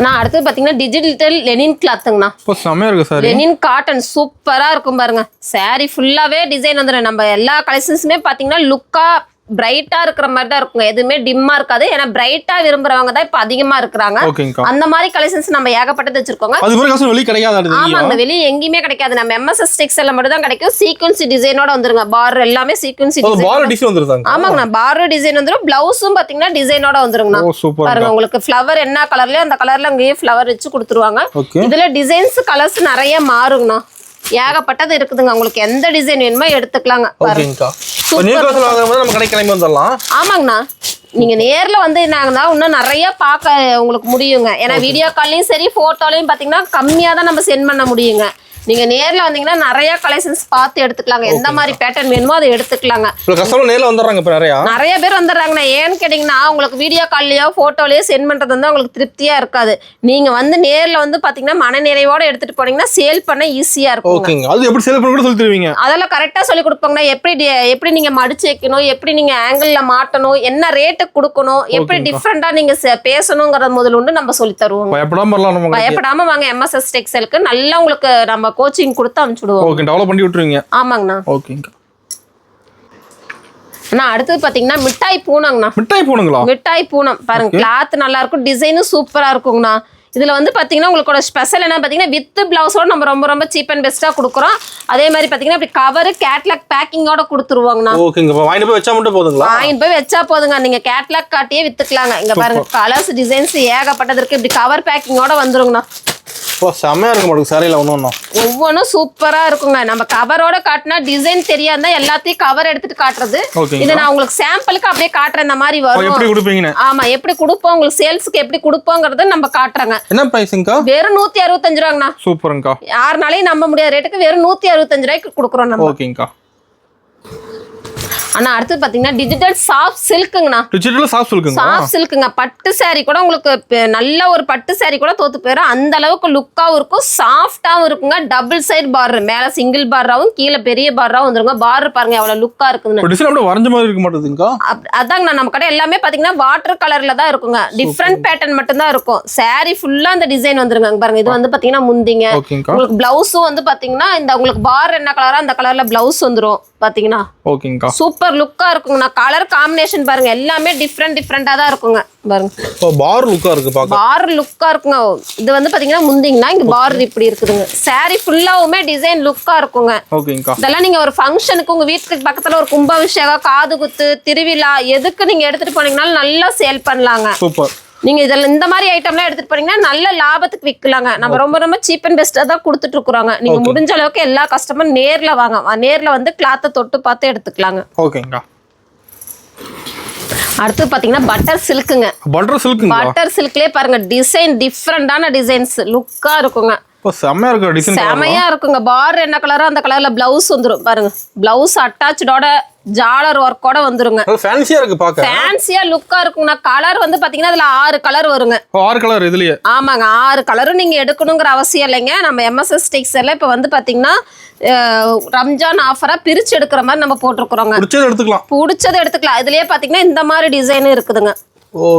நான் அடுத்து பாத்தீங்கன்னா டிஜிட்டல் லெனின் கிளாத்துங்கண்ணா. செமையா இருக்கு சார். லெனின் காட்டன் சூப்பரா இருக்கும் பாருங்க. சாரி ஃபுல்லாவே டிசைன் வந்துடும். நம்ம எல்லா கலெக்ஷன்ஸுமே பாத்தீங்கன்னா லுக்கா பிரைட்டா இருக்கிற மாதிரி தான் இருக்குங்க, எதுவுமே டிம்மா இருக்காது. ஏன்னா பிரைட்டா விரும்புறவங்க தான் இப்ப அதிகமா இருக்கிறாங்க. அந்த மாதிரி கலெக்ஷன்ஸ் நம்ம ஏகப்பட்டது வச்சிருக்கோங்க. அது மாதிரி கலெக்ஷன் வெளிய கிடைக்காது. ஆமாங்க, வெளிய எங்கேயுமே கிடைக்காது. நம்ம எம்எஸ்எஸ் டெக்ஸ்டைல்ல மட்டும் தான் கிடைக்கும். சீக்வென்ஸ் டிசைனோட வந்துருங்க. பார்டர் எல்லாமே சீக்வென்ஸ் டிசைன். பார்டர் டிசைன் வந்துருதாங்க. ஆமாங்கண்ணா, பார்டர் டிசைன் வந்துரும். பிளவுஸும் பாத்தீங்கன்னா டிசைனோட வந்துருங்கண்ணா. பாருங்க, உங்களுக்கு ஃப்ளவர் என்ன கலர்லயோ அந்த கலர்ல அங்கேயே ஃப்ளவர் வச்சு கொடுத்துருவாங்க. இதுல டிசைன்ஸ் கலர்ஸ் நிறைய மாறுங்கண்ணா. ஏகப்பட்டது இருக்குதுங்க. உங்களுக்கு எந்த டிசைன் வேணுமோ எடுத்துக்கலாங்க. ஆமாங்கண்ணா, நீங்க நேர்ல வந்து என்ன இன்னும் நிறைய பார்க்க உங்களுக்கு முடியுங்க. ஏன்னா வீடியோ கால்லையும் சரி போட்டோலையும் பாத்தீங்கன்னா கம்மியா தான் நம்ம சென்ட் பண்ண முடியுங்க. நீங்க நேர்ல வந்தீங்கன்னா நிறைய கலெக்ஷன்ஸ் பார்த்து எடுத்துக்கலாங்க. எந்த மாதிரி பேட்டர்ன் வேணுமோ அதை எடுத்துக்கலாங்க. நேர்ல வந்துடுறாங்க. இப்ப நிறைய பேர் வந்துடுறாங்கண்ணா. ஏன்னு கேட்டீங்கன்னா உங்களுக்கு வீடியோ கால்லயோ போட்டோலயோ சென்ட் பண்றது வந்து உங்களுக்கு திருப்தியா இருக்காது. நீங்க வந்து நேர்ல வந்து பாத்தீங்கன்னா மன நிறைவோட எடுத்துட்டு போனீங்கன்னா சேல் பண்ண ஈஸியா இருக்கும். அது எப்படி சேல் பண்ண கூட சொல்லி தருவீங்க? அதெல்லாம் கரெக்டா சொல்லி கொடுப்பாங்கன்னா எப்படி நீங்க மடிச்சு வைக்கணும், எப்படி நீங்க ஆங்கிள் மாட்டணும், என்ன ரேட்டுக்கு கொடுக்கணும், எப்படி டிஃப்ரெண்டா நீங்க பேசணுங்கிற முதல்ல நம்ம சொல்லி தருவோம். பயப்படாம வாங்க எம்எஸ்எஸ் டெக்ஸ்டைலுக்கு. நல்லா உங்களுக்கு நம்ம கோச்சிங் கொடுத்து அனுப்பிச்சுடுவோம். ஓகே, டெவலப் பண்ணி விட்டுருவீங்க. ஆமாங்கண்ணா. ஓகேங்க. அடுத்தது பாத்தீங்கன்னா மிட்டாய் பூனங்கண்ணா. மிட்டாய் பூனங்களா? மிட்டாய் பூனம் பாருங்க. கிளாத் நல்லா இருக்கும், டிசைனும் சூப்பரா இருக்குங்கண்ணா. இதுல வந்து பாத்தீங்கன்னா உங்களுக்கு ஸ்பெஷல் என்ன பாத்தீங்கன்னா வித் பிளவுஸோட நம்ம ரொம்ப ரொம்ப சீப் அண்ட் பெஸ்டா கொடுக்குறோம். அதே மாதிரி பாத்தீங்கன்னா இப்படி கவர் கேட்லாக் பேக்கிங்கோட கொடுத்துருவாங்கண்ணா. ஓகேங்க. வாங்கிட்டு போய் வச்சா மட்டும் போதுங்களா? வாங்கிட்டு போய் வச்சா போதுங்க. நீங்க கேட்லாக் காட்டியே வித்துக்கலாங்க. இங்க பாருங்க கலர்ஸ் டிசைன்ஸ் ஏகப்பட்டது இருக்கு. இப்படி கவர் பேக்கிங்கோட வந்துருங்கண்ணா. செமையா இருக்கும் மாட்டுக்கு சாரியில ஒவ்வொன்றும் சூப்பரா இருக்குங்க. நம்ம கவரோட காட்டினா டிசைன் தெரியாதா எல்லாத்தையும் கவர் எடுத்துட்டு காட்டுறது. இது நான் உங்களுக்கு சாம்பிளுக்கு அப்படியே காட்டுறேன். இந்த மாதிரி வரும். ஆமா, எப்படி கொடுப்போம் உங்களுக்கு சேல்ஸ்க்கு எப்படி கொடுப்போங்கிறத நம்ம காட்டுறாங்க. என்ன பிரைஸ்ங்கா? வெறும் 165 ரூபாங்கண்ணா. சூப்பர்ங்கா. யாருனாலையும் நம்ப முடியாத ரேட்டுக்கு வெறும் 165 ரூபாய்க்கு கொடுக்குறோம் நம்ம. ஓகேங்கா. ஆனா அடுத்து பாத்தீங்கன்னா டிஜிட்டல் சாஃப்ட் சில்க்குங்கண்ணா. டிஜிட்டல் சாஃப்ட் சில்க்குங்க. சாஃப்ட் சில்க்குங்க. பட்டு சாரி கூட உங்களுக்கு நல்ல ஒரு பட்டு சாரி கூட தோத்து போயிடும். அந்த அளவுக்கு லுக்காவும் இருக்கும், சாஃப்டாவும் இருக்குங்க. டபுள் சைடு பார்டர், மேல சிங்கிள் பார்டராவும் கீழே பெரிய பார்டராவும் வந்துருங்க. பார்டர் பாருங்க எவ்வளவு லுக்கா இருக்குன்னு. டிசைன் அப்படியே வரைஞ்ச மாதிரி இருக்க மாட்டேங்குதுங்க. அதாங்கண்ணா, நம்ம கடை எல்லாமே பாத்தீங்கன்னா வாட்டர் கலர்ல தான் இருக்குங்க. டிஃப்ரெண்ட் பேட்டர்ன் மட்டும் தான் இருக்கும். சாரி ஃபுல்லா அந்த டிசைன் வந்துருங்க. பாருங்க, இது வந்து பாத்தீங்கன்னா முந்திங்க. உங்களுக்கு பிளவுஸும் வந்து பாத்தீங்கன்னா இந்த உங்களுக்கு பார்டர் என்ன கலரா அந்த கலர்ல பிளவுஸ் வந்துரும் பாத்தீங்கன்னா. ஓகேங்கா. சூப்பர் லுக்கா இருக்குங்கண்ணா. கலர் காம்பினேஷன் பாருங்க எல்லாமே டிஃப்ரெண்டா தான் இருக்குங்க. பாருங்க பார் லுக்கா இருக்கு. பாக்க பார் லுக்கா இருக்குங்க. இது வந்து பாத்தீங்கன்னா முந்திங்கன்னா இங்க பார்டர் இப்படி இருக்குதுங்க. சாரி ஃபுல்லாவுமே டிசைன் லுக்கா இருக்குங்க. ஓகேங்கா. இதெல்லாம் நீங்க ஒரு ஃபங்க்ஷனுக்கு உங்க வீட்டுக்கு பக்கத்துல ஒரு கும்பாபிஷேகம், காது குத்து, திருவிழா எதுக்கு நீங்க எடுத்துட்டு போனீங்கனாலும் நல்லா சேல் பண்ணலாங்க. சூப்பர். நீங்க இதுல இந்த மாதிரி ஐட்டம்லாம் எடுத்துட்டு போனீங்கன்னா நல்ல லாபத்துக்கு விற்கலாங்க. நம்ம ரொம்ப ரொம்ப சீப் அண்ட் பெஸ்டா தான் கொடுத்துட்டு இருக்கிறோங்க. நீங்க முடிஞ்ச அளவுக்கு எல்லா கஸ்டமரும் நேர்ல வாங்க. நேர்ல வந்து கிளாத்தை தொட்டு பார்த்து எடுத்துக்கலாங்க. ஓகேங்க. அடுத்து பாத்தீங்கன்னா பட்டர் சில்க்குங்க. பட்டர் சில்க்லயே பாருங்க டிசைன் டிஃப்ரெண்டான டிசைன்ஸ் லுக்கா இருக்குங்க. செமையா இருக்கு டிசைன். செமையா இருக்குங்க. பார்டர் என்ன கலரோ அந்த கலர்ல பிளவுஸ் வந்துரும். பாருங்க பிளவுஸ் அட்டாச்சோட ஜாலர் ஒர்க்கோட வந்துருங்க. ஃபேன்சியா இருக்கு பாக்க. ஃபேன்சியா லுக்கா இருக்குங்க. கலர் வந்து பாத்தீங்கன்னா அதுல 6 கலர் வருங்க. 6 கலர் இதுலயே? ஆமாங்க, 6 கலரும் நீங்க எடுக்கணுங்கிற அவசியம் இல்லைங்க. நம்ம எம்எஸ்எஸ் டெக்ஸ்டைல்ல இப்ப வந்து பாத்தீங்கன்னா ரம்ஜான் ஆஃபரா பிரிச்சு எடுக்கிற மாதிரி நம்ம போட்டுருக்கோங்க. பிடிச்சது எடுத்துக்கலாம். இதுலயே பாத்தீங்கன்னா இந்த மாதிரி டிசைன் இருக்குதுங்க.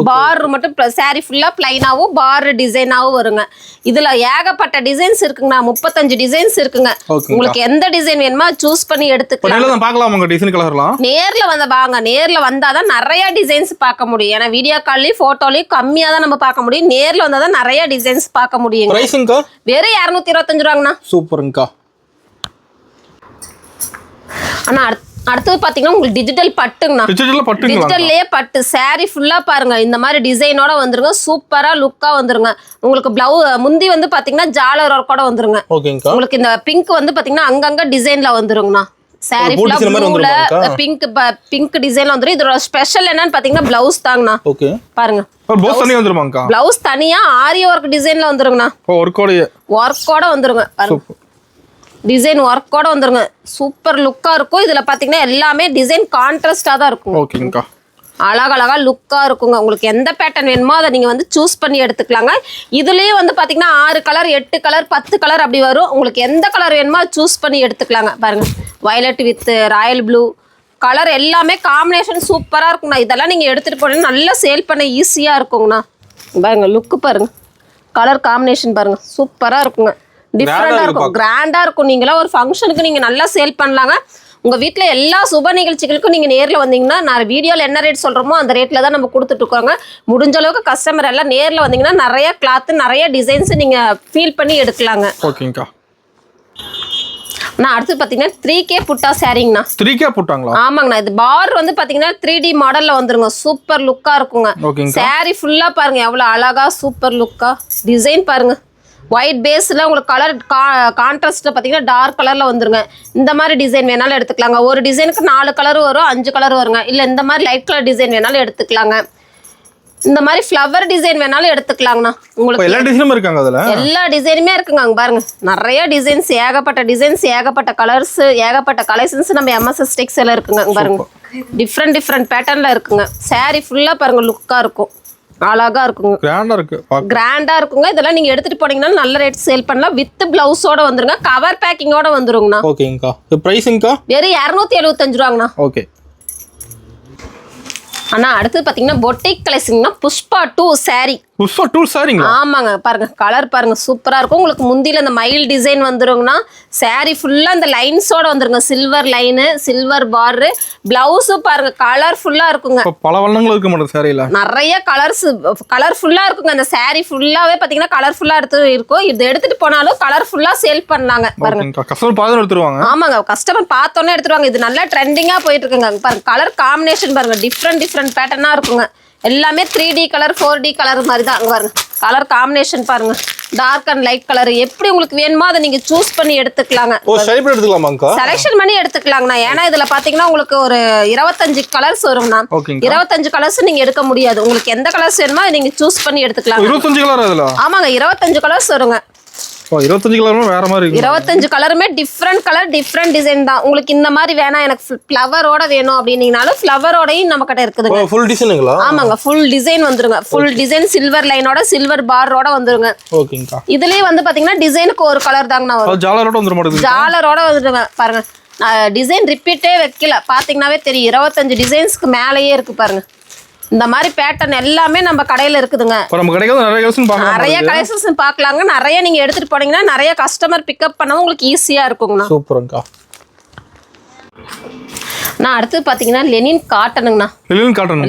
பார்டர் மட்டும் சாரி ஃபுல்லா பிளைனாவும் பார்டர் டிசைனாவும் வருங்க. இதுல ஏகப்பட்ட டிசைன்ஸ் இருக்குங்க. 35 டிசைன்ஸ் இருக்குங்க. உங்களுக்கு எந்த டிசைன் வேணுமோ சூஸ் பண்ணி எடுத்துக்கலாம். நேர்ல வந்து வாங்க. நேர்ல வந்தாதான் நிறைய டிசைன்ஸ் பார்க்க முடியும். ஏன்னா வீடியோ கால்லயும் போட்டோலயும் கம்மியா தான் நம்ம பார்க்க முடியும். நேர்ல வந்தாதான் நிறைய டிசைன்ஸ் பார்க்க முடியும். வெறும் 225 ரூபாங்கண்ணா. சூப்பருங்கா. ஆனா அடுத்து பாத்தீங்கன்னா உங்களுக்கு டிஜிட்டல் பட்டுங்கண்ணா. டிஜிட்டல்லயே பட்டு saree ஃபுல்லா பாருங்க இந்த மாதிரி டிசைனோட வந்துருங்க. சூப்பரா லுக்கா வந்துருங்க. உங்களுக்கு முந்தி வந்து பாத்தீங்கன்னா ஜாலர் ஒர்க்கோட வந்துருங்க. உங்களுக்கு இந்த பிங்க் வந்து பாத்தீங்கன்னா அங்கங்க டிசைன்ல வந்துருங்கண்ணா. saree ஃபுல்லா ப்ளூல பிங்க் டிசைன்ல வந்துரும். இதோட ஸ்பெஷல் என்னன்னு பாத்தீங்கன்னா பிளவுஸ் தாங்கண்ணா. பாருங்க ப்ளவுஸ் தனியா வந்துருமாங்கா? பிளவுஸ் தனியா ஆரி ஒர்க் டிசைன்ல வந்துருங்கண்ணா. ஒர்க்கோட வந்துருங்க. பாருங்க டிசைன் ஒர்க்கோட வந்துருங்க. சூப்பர் லுக்கா இருக்கும். இதுல பாத்தீங்கன்னா எல்லாமே டிசைன் கான்ட்ராஸ்டா தான் இருக்கும். ஓகேங்கா. அழகழகா லுக்கா இருக்குங்க. உங்களுக்கு எந்த பேட்டர்ன் வேணுமோ அதை நீங்க வந்து சூஸ் பண்ணி எடுத்துக்கலாங்க. இதுலயே வந்து பாத்தீங்கன்னா 6 கலர் 8 கலர் 10 கலர் அப்படி வரும். உங்களுக்கு எந்த கலர் வேணுமோ சூஸ் பண்ணி எடுத்துக்கலாங்க. பாருங்க violet with Royal blue colour எல்லாமே காம்பினேஷன் சூப்பரா இருக்குங்கண்ணா. இதெல்லாம் நீங்க எடுத்துட்டு போனீங்கன்னா நல்லா சேல் பண்ண ஈஸியா இருக்குங்கண்ணா. பாருங்க லுக்கு பாருங்க, கலர் காம்பினேஷன் பாருங்க சூப்பரா இருக்குங்க. டிஃப்ரெண்டா இருக்கும், கிராண்டா இருக்கும். நீங்களா ஒரு ஃபங்க்ஷனுக்கு நீங்க நல்லா சேல் பண்ணலாங்க. உங்க வீட்டுல எல்லா சுப நிகழ்ச்சிகளுக்கும் நீங்க நேர்ல வந்தீங்கன்னா நான் வீடியோல என்ன ரேட் சொல்றோமோ அந்த ரேட்ல தான் நம்ம கொடுத்துட்டு இருக்கோங்க. முடிஞ்ச அளவுக்கு கஸ்டமர் எல்லாம் நேர்ல வந்தீங்கன்னா நிறைய கிளாத் நிறைய டிசைன்ஸ் நீங்க ஃபீல் பண்ணி எடுக்கலாங்க. ஓகேங்கா. நான் அடுத்து பாத்தீங்கன்னா 3K புட்டா சாரிங்கண்ணா. 3K புட்டாங்களா? ஆமாங்கண்ணா. இது பார் வந்து பாத்தீங்கன்னா 3D மாடல்ல வந்துருங்க. சூப்பர் லுக்கா இருக்குங்க. சாரி ஃபுல்லா பாருங்க எவ்வளவு அழகா சூப்பர் லுக்கா டிசைன் பாருங்க. ஒயிட் பேஸ்ல உங்களுக்கு கலர் கான்ட்ராஸ்ட்ல பாத்தீங்கன்னா டார்க் கலர்ல வந்துருங்க. இந்த மாதிரி டிசைன் வேணாலும் எடுத்துக்கலாங்க. ஒரு டிசைனுக்கு 4 கலர் வரும், 5 கலர் வருங்க. இல்ல இந்த மாதிரி லைட் கலர் டிசைன் வேணாலும் எடுத்துக்கலாங்க. இந்த மாதிரி ஃப்ளவர் டிசைன் வேணாலும் எடுத்துக்கலாங்கண்ணா. உங்களுக்கு எல்லா டிசைனும் இருக்காங்க. அதுல எல்லா டிசைனுமே இருக்குங்க. அங்க பாருங்க நிறைய டிசைன்ஸ், ஏகப்பட்ட டிசைன்ஸ், ஏகப்பட்ட கலர்ஸ், ஏகப்பட்ட கலெக்ஷன்ஸ் நம்ம MSS டெக்ஸ்டைல்ல இருக்குங்க. அங்க பாருங்க டிஃப்ரெண்ட் பேட்டர்ன்ல இருக்குங்க. saree ஃபுல்லா பாருங்க லுக்கா இருக்கும், அழகா இருக்குங்க, கிராண்டா இருக்குங்க. இதெல்லாம் நீங்க எடுத்துட்டு போனீங்கன்னா நல்ல ரேட் சேல் பண்ணலாம். வித் பிளவுஸோட வந்துருங்க. கவர் பேக்கிங்கோட வந்துருங்கண்ணா. ஓகேங்கா. பிரைஸிங்கா வெறும் 275 ரூபாங்கண்ணா. ஓகே அண்ணா அடுத்து பாத்தீங்கன்னா பொட்டிக் கலெக்ஷன்னா புஷ்பா 2 saree. புஷ்பா 2 சாரிங்களா? ஆமாங்க. பாருங்க கலர் பாருங்க சூப்பரா இருக்கும். உங்களுக்கு முந்தில இந்த மயில் டிசைன் வந்துருங்கண்ணா. saree ஃபுல்லா இந்த லைன்ஸோட வந்துருங்க. Silver line, silver border, blouse பாருங்க கலர் ஃபுல்லா இருக்குங்க. பல வண்ணங்கள் இருக்கு மேடம் சாரில. நிறைய கலர் ஃபுல்லா இருக்குங்க. அந்த saree ஃபுல்லாவே பாத்தீங்கன்னா கலர் ஃபுல்லா இருக்கும். இது எடுத்துட்டு போனாலும் கலர் ஃபுல்லா சேல் பண்ணலாங்க. பாருங்க கஸ்டமர் பார்த்து எடுத்துருவாங்க. ஆமாங்க கஸ்டமர் பார்த்தோன்னே எடுத்துருவாங்க. இது நல்லா ட்ரெண்டிங்கா போயிட்டு இருக்குங்க. பாருங்க கலர் காம்பினேஷன் பாருங்க டிஃப்ரெண்ட் பேட்டர்னா இருக்குங்க. எல்லாமே 3D கலர் 4D கலர் மாதிரி தான். அங்க பாருங்க கலர் காம்பினேஷன் பாருங்க, டார்க் அண்ட் லைட் கலர் எப்படி உங்களுக்கு வேணுமோ அதை நீங்க சூஸ் பண்ணி எடுத்துக்கலாங்க. செலக்ஷன் பண்ணி எடுத்துக்கலாங்கண்ணா. ஏன்னா இதுல பாத்தீங்கன்னா உங்களுக்கு ஒரு 25 கலர்ஸ் வரும்ண்ணா. 25 கலர்ஸ் நீங்க எடுக்க முடியாது. உங்களுக்கு எந்த கலர்ஸ் வேணுமோ அதை நீங்க சூஸ் பண்ணி எடுத்துக்கலாம். 25 கலர் அதுல? ஆமாங்க 25 கலர்ஸ் வருங்க. 25 கலரும் வேற மாதிரி இருக்கு. 25 கலருமே டிஃப்ரெண்ட் கலர் டிஃப்ரெண்ட் டிசைன் தான். உங்களுக்கு இந்த மாதிரி வேணாம் எனக்கு ஃப்ளவரோட வேணும் அப்படின்னீங்கனாலும் ஃப்ளவரோடையும் நம்ம கிட்ட இருக்குதுங்க. ஃபுல் டிசைனுங்களா? ஆமாங்க ஃபுல் டிசைன் வந்துருங்க. ஃபுல் டிசைன் சில்வர் லைனோட சில்வர் பார்டரோட வந்துருங்க. ஓகேங்கா. இதுலயே வந்து பாத்தீங்கன்னா டிசைனுக்கு ஒரு கலர் தாங்கண்ணா வரும். ஜாலரோட வந்துற மாட்டேங்குது. ஜாலரோட வந்துருங்க. பாருங்க டிசைன் ரிப்பீட்டே வைக்கல, பாத்தீங்கன்னாவே தெரியும். 25 டிசைன்ஸ்க்கு மேலேயே இருக்கு பாருங்க. இந்த மாதிரி பேட்டர்ன் எல்லாமே நம்ம கடையில இருக்குதுங்க. நம்ம கடையில நிறைய கலெக்ஷன்ஸ் பார்க்கலாங்க. நிறைய நீங்க எடுத்துட்டு போனீங்கன்னா நிறைய கஸ்டமர் பிக்கப் பண்ணவும் உங்களுக்கு ஈஸியா இருக்குங்கண்ணா. சூப்பர்ங்கா. நான் அடுத்து பாத்தீங்கன்னா லெனின் காட்டனுங்கண்ணா.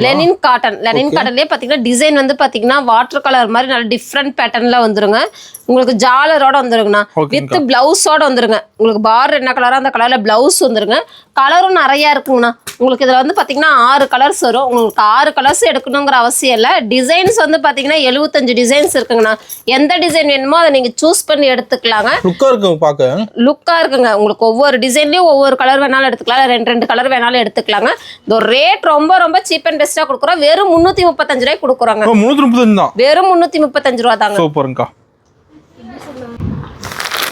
லெனின் காட்டன்லயே பாத்தீங்கன்னா டிசைன் வந்து பாத்தீங்கன்னா வாட்டர் கலர் மாதிரி நல்ல டிஃப்ரெண்ட் பேட்டர்ன்ல வந்துருங்க. உங்களுக்கு ஜாலரோட வந்துருங்கண்ணா. வித் பிளவுஸோட வந்துருங்க. உங்களுக்கு பார்டர் என்ன கலரோ அந்த கலர்ல பிளவுஸ் வந்துருங்க. கலரும் நிறைய இருக்குங்கண்ணா. உங்களுக்கு இதுல வந்து பாத்தீங்கன்னா 6 கலர்ஸ் வரும். உங்களுக்கு 6 கலர்ஸ் எடுக்கணுங்கிற அவசியம் இல்லை. டிசைன்ஸ் வந்து பாத்தீங்கன்னா 75 டிசைன்ஸ் இருக்குங்கண்ணா. எந்த டிசைன் வேணுமோ அதை நீங்க சூஸ் பண்ணி எடுத்துக்கலாங்க. லுக்கா இருக்குங்க. உங்களுக்கு ஒவ்வொரு டிசைன்லயும் ஒவ்வொரு கலர் வேணாலும் எடுத்துக்கலாம். 2 கலர் வேணாலும் எடுத்துக்கலாங்க. இந்த ரேட் ரொம்ப சீப் அண்ட் பெஸ்டா கொடுக்குறோம். வெறும் 335 ரூபாய் கொடுக்குறாங்க. வெறும் 335 ரூபா தாங்க. சூப்பர்ங்கா.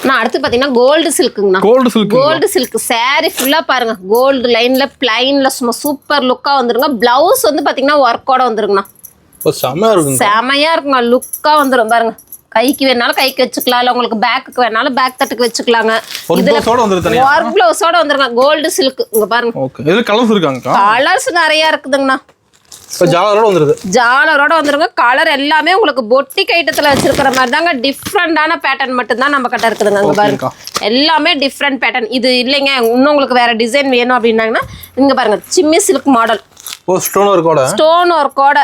நான் அடுத்து பாத்தீங்கன்னா கோல்டு சில்க்குங்கண்ணா. கோல்டு சில்க் saree ஃபுல்லா பாருங்க கோல்டு லைன்ல பிளைன்ல சும்மா சூப்பர் லுக்கா வந்துருங்க. பிளவுஸ் வந்து பாத்தீங்கன்னா ஒர்க்கோட வந்துருங்கண்ணா. செமையா இருக்குங்க. லுக்கா வந்துரும் பாருங்க. கைக்கு வேணாலும் கைக்கு வச்சுக்கலாம், இல்ல உங்களுக்கு பேக்குக்கு வேணாலும் பேக் தட்டுக்கு வச்சுக்கலாங்க. ஒர்க் பிளவுஸோட வந்துருங்க. கோல்டு சில்க் இங்க பாருங்க. கலர்ஸ் நிறைய இருக்குதுங்கண்ணா. ஜாலரோட வந்துருங்க. கலர் எல்லாமே உங்களுக்கு பொட்டிக் ஐட்டத்துல வச்சிருக்கிற மாதிரி தாங்க. டிஃப்ரெண்டான பேட்டர்ன் மட்டும் தான் நம்ம கிட்ட இருக்குதுங்க. அங்க பாருங்க எல்லாமே டிஃப்ரெண்ட் பேட்டர்ன். இது இல்லைங்க இன்னும் உங்களுக்கு வேற டிசைன் வேணும் அப்படின்னாங்கன்னா இங்க பாருங்க சிம்மி சில்க் மாடல், ஸ்டோன் ஒர்க்கோட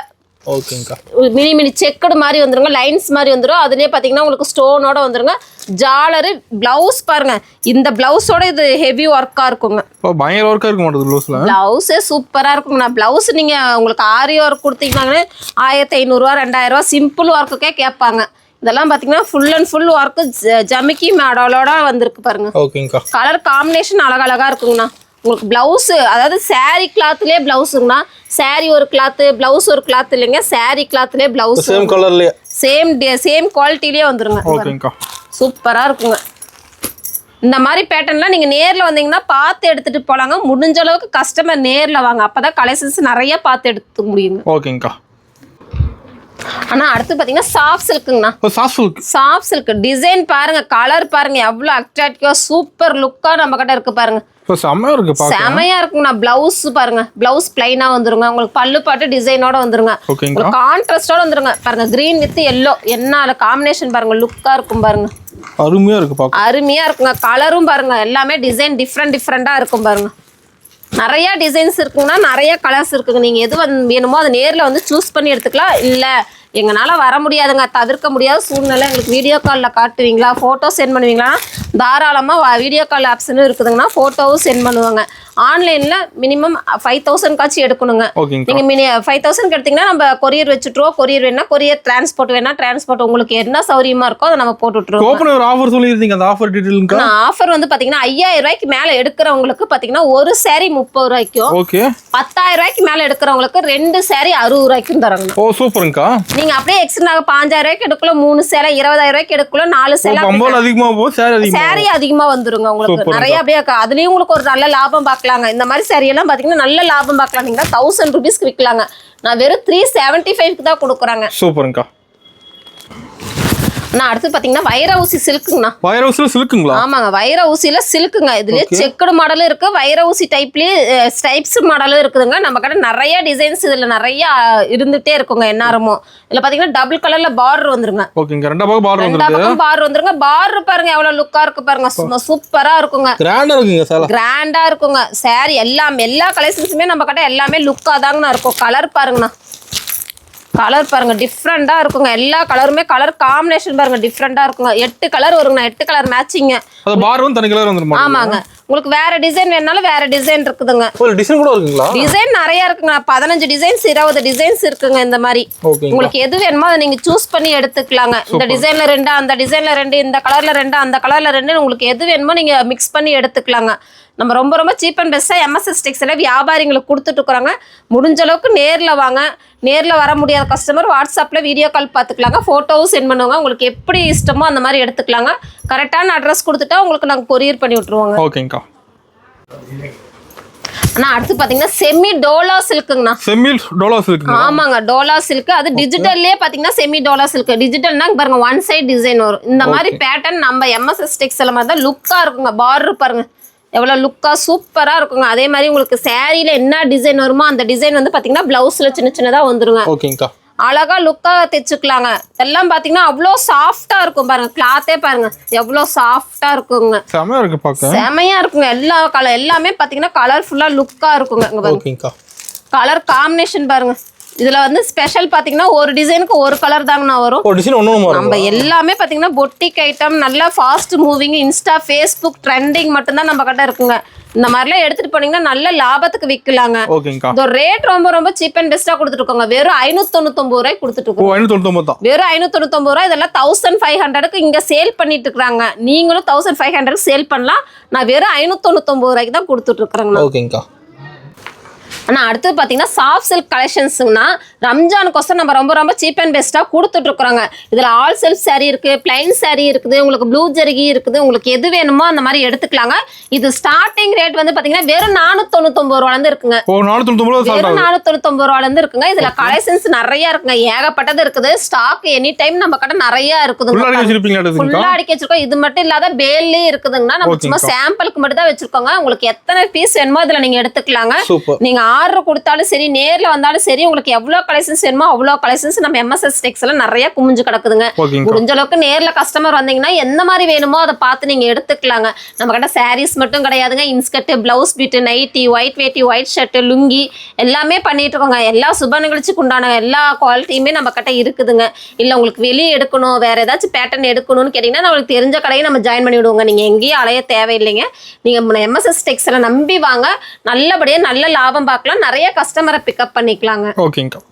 ஓகேங்கா. மினி மினி செக்குடு மாதிரி வந்துருங்க, லைன்ஸ் மாதிரி வந்துடும். அதுலயே பாத்தீங்கன்னா உங்களுக்கு ஸ்டோனோட வந்துருங்க. ஜாலரு பிளவுஸ் பாருங்க, இந்த பிளவுஸோட இது ஹெவி ஒர்க்கா இருக்குங்க. பயங்கர ஒர்க்கா இருக்க மாட்டேது பிளவுஸ்ல. பிளவுஸே சூப்பரா இருக்குங்க. பிளவுஸ் நீங்க உங்களுக்கு ஆரி ஒர்க் கொடுத்தீங்கன்னா 1500 ரூபா 2000 ரூபா சிம்பிள் ஒர்க்குக்கே கேட்பாங்க. இதெல்லாம் பாத்தீங்கன்னா ஃபுல் அண்ட் ஃபுல் ஒர்க்கு ஜமிக்கி மாடலோட வந்திருக்கு பாருங்க. ஓகேங்கா. கலர் காம்பினேஷன் அழகழகா இருக்குங்கண்ணா. உங்களுக்கு பிளவுஸ் அதாவது saree கிளாத்லயே பிளவுஸுங்கண்ணா. saree ஒரு கிளாத், பிளவுஸ் ஒரு கிளாத் இல்லைங்க, saree கிளாத்லயே பிளவுஸ் சேம் கலர்லயே சேம் குவாலிட்டிலயே வந்துருங்க. ஓகேங்கா. சூப்பரா இருக்குங்க. இந்த மாதிரி பேட்டர்ன்லாம் நீங்க நேர்ல வந்தீங்கன்னா பார்த்து எடுத்துட்டு போலாங்க. முடிஞ்ச அளவுக்கு கஸ்டமர் நேர்ல வாங்க, அப்பதான் கலெக்ஷன்ஸ் நிறைய பார்த்து எடுத்துக்க முடியுங்க. ஓகேங்கா. ஆனா அடுத்து பாத்தீங்கன்னா சாஃப்ட் சில்க்குங்கண்ணா. சாஃப்ட் சில்க் டிசைன் பாருங்க, கலர் பாருங்க, எவ்வளவு அட்ராக்டிவா சூப்பர் லுக்கா நம்ம கிட்ட இருக்கு பாருங்க. செமையா இருக்குங்கண்ணா. பிளவுஸ் பாருங்க, பிளவுஸ் பிளைனா வந்துருங்க. உங்களுக்கு பல்லு பாட்டு டிசைனோட வந்துருங்க. கான்ட்ராஸ்டோட வந்துருங்க பாருங்க. கிரீன் வித் எல்லோ என்ன காம்பினேஷன் பாருங்க, லுக்கா இருக்கும் பாருங்க. அருமையா இருக்கு, அருமையா இருக்குங்க. கலரும் பாருங்க, எல்லாமே டிசைன் டிஃப்ரெண்டா இருக்கும் பாருங்க. நிறைய டிசைன்ஸ் இருக்குங்கன்னா நிறைய கலர்ஸ் இருக்குங்க. நீங்க எது வேணுமோ அதை நேர்ல வந்து சூஸ் பண்ணி எடுத்துக்கலாம். இல்ல எங்களால வர முடியாதுங்க, தவிர்க்க முடியாத சூழ்நிலை, எங்களுக்கு வீடியோ காலில் காட்டுவீங்களா, ஃபோட்டோ சென்ட் பண்ணுவீங்களா, தாராளமாக வீடியோ கால் ஆப்ஷனும் இருக்குதுங்கன்னா ஃபோட்டோவும் சென்ட் பண்ணுவாங்க. ஆன்லைனில் மினிமம் 5000 காட்சி எடுக்கணுங்க. நீங்கள் 5000 எடுத்தீங்கன்னா நம்ம கொரியர் வச்சுட்ருவோம். கொரியர் வேணா கொரியர், டிரான்ஸ்போர்ட் வேணா டிரான்ஸ்போர்ட், உங்களுக்கு என்ன சௌரியமா இருக்கோ அதை நம்ம போட்டு விட்டுருவோம். ஆஃபர் சொல்லியிருந்தீங்க, அந்த ஆஃபர் டீடைல். ஆஃபர் வந்து பார்த்தீங்கன்னா 5000 ரூபாய்க்கு மேலே எடுக்கிறவங்களுக்கு பார்த்தீங்கன்னா ஒரு saree 30 ரூபாய்க்கும், 10000 ரூபாய்க்கு மேலே எடுக்கிறவங்களுக்கு 2 saree 60 ரூபாய்க்கும் தராங்க. ஓ சூப்பருங்கக்கா. நீங்க அப்படியே எக்ஸ்ட்ரா 5000 ரூபாய்க்கு எடுக்கல, 3 சேலை 20000 ரூபாய்க்கு எடுக்கல, 4 சேலை சாரி அதிகமா வந்துருங்க. உங்களுக்கு நிறைய அப்படியே அதுலயும் உங்களுக்கு ஒரு நல்ல லாபம் பார்க்கலாங்க. இந்த மாதிரி சாரி எல்லாம் பாத்தீங்கன்னா நல்ல லாபம் பார்க்கலாம். நீங்க 1000 ரூபீஸ்க்கு விற்கலாங்க. நான் வெறும் 375 தான் கொடுக்குறாங்க. சூப்பருங்கக்கா. நான் அடுத்து பாத்தீங்கன்னா வைர ஊசி சில்க்குங்கண்ணா. வைர ஊசில சில்க்குங்களா? ஆமாங்க, வைர ஊசில சில்க்குங்க. இதுலயே செக்குடு மாடலும் இருக்கு, வைர ஊசி டைப்லயே ஸ்டைப்ஸ் மாடலும் இருக்குதுங்க. நம்ம கிட்ட நிறைய டிசைன்ஸ் இதுல நிறைய இருந்துட்டே இருக்குங்க. என்னாரமோ இதுல பாத்தீங்கன்னா டபுள் கலர்ல பார்டர் வந்துருங்க. ஓகேங்க. ரெண்டா பக்கம் பார்டர் வந்துருங்க. பார்டர் பாருங்க எவ்வளவு லுக்கா இருக்கு பாருங்க. சூப்பரா இருக்குங்க. கிராண்டா இருக்குங்க. சாரி எல்லா கலெக்ஷன்ஸுமே நம்ம கிட்ட எல்லாமே லுக்கா தாங்கண்ணா இருக்கும். கலர் பாருங்கண்ணா, கலர் பாருங்க டிஃப்ரெண்டா இருக்குங்க. எல்லா கலருமே கலர் காம்பினேஷன் பாருங்க டிஃப்ரெண்டா இருக்குங்க. 8 கலர் வருங்க. 8 கலர் மேட்சிங். அது பார்டரும் தனி கலர் வந்துருமா? ஆமாங்க. உங்களுக்கு வேற டிசைன் வேணாலும் வேற டிசைன் இருக்குதுங்க. ஒரு டிசைன் கூட இருக்குங்களா? டிசைன் நிறைய இருக்குங்க. 15 டிசைன்ஸ் 20 டிசைன்ஸ் இருக்குங்க. இந்த மாதிரி உங்களுக்கு எது வேணுமோ அதை நீங்க சூஸ் பண்ணி எடுத்துக்கலாங்க. இந்த டிசைன்ல 2, அந்த டிசைன்ல 2, இந்த கலர்ல 2, அந்த கலர்ல 2, உங்களுக்கு எது வேணுமோ நீங்க மிக்ஸ் பண்ணி எடுத்துக்கலாங்க. நம்ம ரொம்ப சீப் அண்ட் பெஸ்ட்டாக MSS டெக்ஸ்டைல் வியாபாரிங்களுக்கு கொடுத்துட்டு இருக்கிறாங்க. முடிஞ்ச அளவுக்கு நேரில் வாங்க. நேரில் வர முடியாத கஸ்டமர் வாட்ஸ்அப்பில் வீடியோ கால் பார்த்துக்கலாங்க. ஃபோட்டோவும் சென்ட் பண்ணுவாங்க. உங்களுக்கு எப்படி இஷ்டமோ அந்த மாதிரி எடுத்துக்கலாங்க. கரெக்டான அட்ரஸ் கொடுத்துட்டா உங்களுக்கு நாங்கள் கொரியர் பண்ணி விட்டுருவோங்க. ஓகேங்கக்கா. ஆனால் அடுத்து பார்த்தீங்கன்னா செமி டோலா சில்க்குங்கண்ணா. செமி டோலா சில்க். ஆமாங்க, டோலா சில்க். அது டிஜிட்டல்லே பார்த்தீங்கன்னா செமி டோலா சில்க். டிஜிட்டல்னா பாருங்க ஒன் சைட் டிசைன் வரும். இந்த மாதிரி பேட்டர்ன் நம்ம MSS டெக்ஸ்டைல் மாதிரி தான் லுக்காக இருக்குங்க. பார்டர் பாருங்க எவ்வளோ லுக்கா சூப்பரா இருக்குங்க. அதே மாதிரி உங்களுக்கு சாரீல என்ன டிசைன் வருமோ அந்த டிசைன் வந்து பாத்தீங்கன்னா பிளவுஸ்ல சின்னதா வந்துருங்க. ஓகேங்கா. அழகா லுக்கா தைச்சுக்கலாங்க. எல்லாம் பாத்தீங்கன்னா அவ்வளோ சாஃப்டா இருக்கும் பாருங்க. கிளாத்தே பாருங்க எவ்வளோ சாஃப்டா இருக்குங்க. செமையா இருக்கு பாக்க. செமையா இருக்குங்க. எல்லா கலர் எல்லாமே பாத்தீங்கன்னா கலர்ஃபுல்லா லுக்கா இருக்குங்க. ஓகேங்கா. கலர் காம்பினேஷன் பாருங்க. இதுல வந்து ஸ்பெஷல் பாத்தீங்கன்னா ஒரு டிசைனுக்கு ஒரு கலர் தாங்கண்ணா வரும். நம்ம எல்லாமே பாத்தீங்கன்னா பொட்டிக் ஐட்டம், நல்ல fast moving, Insta, Facebook trending மட்டும்தான் நம்ம கிட்ட இருக்குங்க. இந்த மாதிரிலாம் எடுத்துட்டு போனீங்கன்னா நல்ல லாபத்துக்கு விற்கலாங்க. இந்த ரேட் ரொம்ப சீப் அண்ட் பெஸ்டா கொடுத்துட்டு இருக்கோங்க. வெறும் 599 ரூபாய் கொடுத்துட்டு இருக்கோம். வெறும் 599 ரூபாய். இதெல்லாம் 1500க்கு இங்க சேல் பண்ணிட்டு இருக்காங்க. நீங்களும் 1500க்கு சேல் பண்ணலாம். நான் வெறும் 599 ரூபாய்க்கு தான் கொடுத்துட்டு இருக்கிறேங்க. ஆனால் அடுத்து பார்த்தீங்கன்னா சாஃப்ட் சில்க் கலெக்ஷன்ஸுங்கன்னா ரம்ஜானுக்கோசம் நம்ம ரொம்ப சீப் அண்ட் பெஸ்ட்டாக கொடுத்துட்ருக்குறோங்க. இதில் ஆல் செல்ஃப் சாரீ இருக்குது, பிளைன் சாரீ இருக்குது, உங்களுக்கு ப்ளூ ஜெர்கி இருக்குது. உங்களுக்கு எது வேணுமோ அந்த மாதிரி எடுத்துக்கலாங்க. இது ஸ்டார்டிங் ரேட் வந்து பார்த்தீங்கன்னா வெறும் 499 ரூபாலேருந்து இருக்குங்க. வெறும் 499 ரூபாலேருந்து இருக்குங்க. இதில் கலெக்ஷன்ஸ் நிறைய இருக்குங்க. ஏகப்பட்டது இருக்குது. ஸ்டாக் எனி டைம் நம்ம கிட்ட நிறைய இருக்குதுங்க. ஃபுல்லாக அடிக்க வச்சிருக்கோம். இது மட்டும் இல்லாத பேல்லே இருக்குதுங்கன்னா நம்ம சும்மா சாம்பிளுக்கு மட்டும் தான் வச்சிருக்கோங்க. உங்களுக்கு எத்தனை பீஸ் வேணுமோ இதில் நீங்கள் எடுத்துக்கலாங்க. நீங்கள் ஆர்டர் கொடுத்தாலும் சரி நேர்ல வந்தாலும் சரி உங்களுக்கு எவ்வளவு கலெக்ஷன்ஸ் வேணுமோ அவ்வளோ கலெக்ஷன்ஸ் நம்ம எம்எஸ்எஸ் டெக்ஸ்ல நிறைய குமிஞ்சு கிடக்குதுங்க. ஓகேங்கக்கா. முடிஞ்ச அளவுக்கு நேர்ல கஸ்டமர் வந்தீங்கன்னா எந்த மாதிரி வேணுமோ அதை பார்த்து நீங்க எடுத்துக்கலாங்க. நம்ம கிட்ட சாரீஸ் மட்டும் கிடையாதுங்க, inskirt, blouse bit, nightie, white வேட்டி, ஒயிட் ஷர்ட், லுங்கி எல்லாமே பண்ணிட்டு இருக்கோங்க. எல்லா சுப நிகழ்ச்சிக்கு உண்டான எல்லா குவாலிட்டியுமே நம்ம கிட்ட இருக்குதுங்க. இல்ல உங்களுக்கு வெளியே எடுக்கணும், வேற ஏதாச்சும் பேட்டர்ன் எடுக்கணும்னு கேட்டீங்கன்னா நம்மளுக்கு தெரிஞ்ச கடையை நம்ம ஜாயின் பண்ணி விடுவோங்க. நீங்க எங்கேயும் அலைய தேவையில்லைங்க. நீங்க எம்எஸ்எஸ் டெக்ஸ்ல நம்பி வாங்க, நல்லபடியா நல்ல லாபம் பார்க்கலாம், நிறைய கஸ்டமரை பிக்கப் பண்ணிக்கலாங்க. ஓகேங்கக்கா.